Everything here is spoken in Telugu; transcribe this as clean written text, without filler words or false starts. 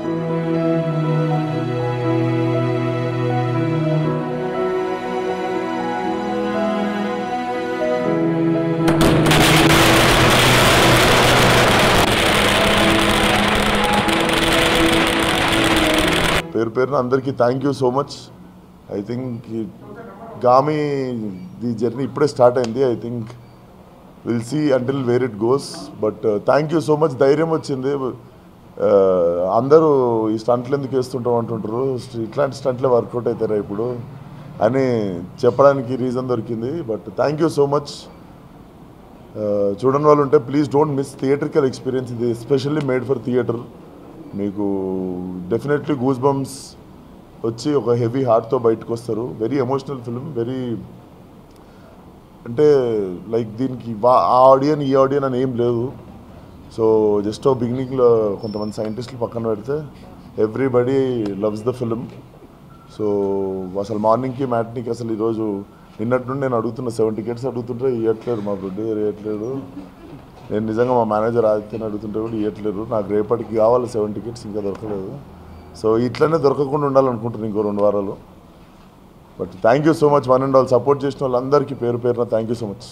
పేరు పేరున అందరికీ thank you so much. I think గామి ది జర్నీ ఇప్పుడే స్టార్ట్ అయింది. I think will see until where it goes. But thank you so much. ధైర్యం వచ్చింది. అందరూ ఈ స్టంట్లు ఎందుకు వేస్తుంటాం అంటుంటారు, ఇట్లాంటి స్టంట్లే వర్కౌట్ అవుతారా ఇప్పుడు అని చెప్పడానికి రీజన్ దొరికింది. But thank you so much. చూడని వాళ్ళు ఉంటే please don't miss theatrical experience. ఇది ఎస్పెషల్లీ మేడ్ ఫర్ థియేటర్. మీకు డెఫినెట్లీ గూస్ బంప్స్ వచ్చి ఒక హెవీ హార్ట్తో బయటకు వస్తారు. Very emotional film. వెరీ అంటే లైక్ దీనికి ఆ ఆడియన్ ఈ ఆడియన్ అని ఏం లేదు. సో జస్ట్ బిగినింగ్లో కొంతమంది సైంటిస్టులు పక్కన పెడితే everybody loves the film. So అసలు మార్నింగ్కి మ్యాట్నీకి అసలు ఈరోజు నిన్నటి నుండి నేను అడుగుతున్నా, 7 tickets అడుగుతుంటే ఇవ్వట్లేరు, మా ప్రొడ్యూసర్ ఇవ్వట్లేడు. నేను నిజంగా మా మేనేజర్ ఆదిత్యని అడుగుతుంటే కూడా ఇవ్వట్లేరు. నాకు రేపటికి కావాలి 7 tickets, ఇంకా దొరకలేదు. సో ఇట్లనే దొరకకుండా ఉండాలనుకుంటున్నాను ఇంకో 2 వారాలు. But thank you so much. One and all support చేసిన వాళ్ళందరికీ పేరు పేరున థ్యాంక్ యూ సో మచ్.